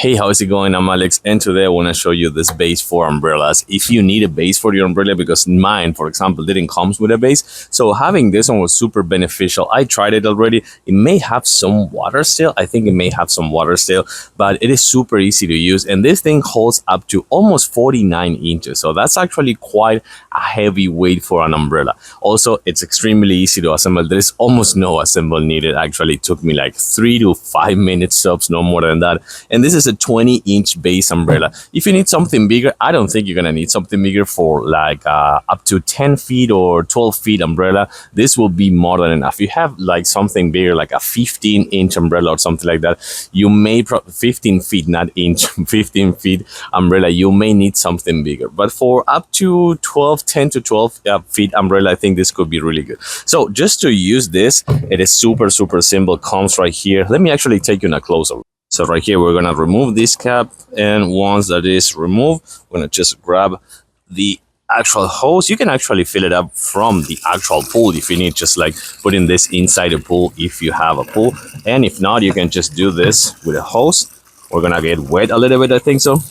Hey, how's it going? I'm Alex, and today I want to show you this base for umbrellas. If you need a base for your umbrella, because mine, for example, didn't come with a base, so having this one was super beneficial. I tried it already. It may have some water still. I think it may have some water still, but it is super easy to use, and this thing holds up to almost 49 inches, so that's actually quite a heavy weight for an umbrella. Also, it's extremely easy to assemble. There is almost no assembly needed. Actually, it took me like 3 to 5 minutes tops, no more than that. And this is a 20-inch base umbrella. If you need something bigger, I don't think you're gonna need something bigger for like up to 10 feet or 12 feet umbrella. This will be more than enough. You have like something bigger, like a 15-inch umbrella or something like that, you may 15 feet, not inch, 15 feet umbrella, you may need something bigger. But for up to 10 to 12 feet umbrella, I think this could be really good. So just to use this, it is super simple. Comes right here. Let me actually take you in a closer. So right here, we're gonna remove this cap, and once that is removed, we're gonna just grab the actual hose. You can actually fill it up from the actual pool if you need, just like putting this inside a pool if you have a pool. And if not, you can just do this with a hose. We're gonna get wet a little bit, I think so.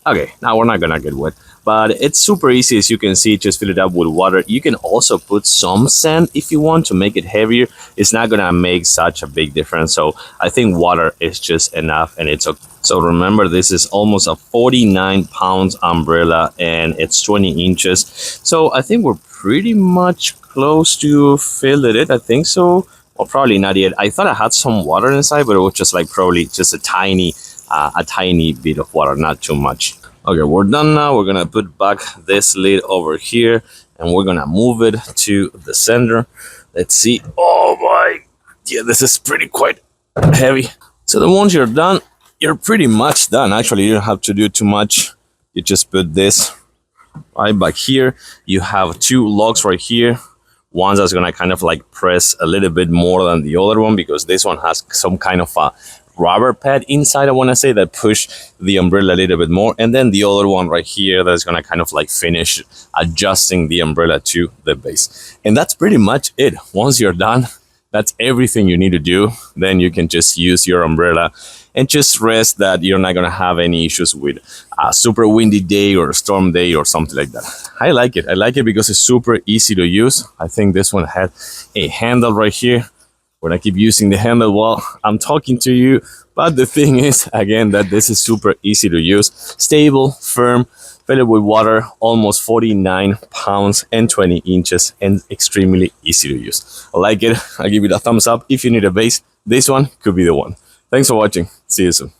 Okay, now we're not gonna get wet, but it's super easy. As you can see, just fill it up with water. You can also put some sand if you want to make it heavier. It's not gonna make such a big difference, so I think water is just enough, and it's okay. So remember, this is almost a 49 pounds umbrella, and it's 20 inches, so I think we're pretty much close to filling it. I think so. Well, probably not yet. I thought I had some water inside, but it was just like probably just a tiny bit of water, not too much. Okay, we're done now. We're gonna put back this lid over here, and we're gonna move it to the center. Let's see. Oh my, yeah, this is pretty quite heavy. So then once you're done, you're pretty much done. Actually, you don't have to do too much. You just put this right back here. You have two locks right here. One that's gonna kind of like press a little bit more than the other one, because this one has some kind of a rubber pad inside, I want to say, that push the umbrella a little bit more. And then the other one right here that's going to kind of like finish adjusting the umbrella to the base. And that's pretty much it. Once you're done, that's everything you need to do. Then you can just use your umbrella and just rest that you're not going to have any issues with a super windy day or a storm day or something like that. I like it. I like it because it's super easy to use. I think this one had a handle right here. When I keep using the handle while I'm talking to you, but the thing is, again, that this is super easy to use. Stable, firm, filled with water, almost 49 pounds and 20 inches, and extremely easy to use. I like it. I give it a thumbs up. If you need a base, this one could be the one. Thanks for watching. See you soon.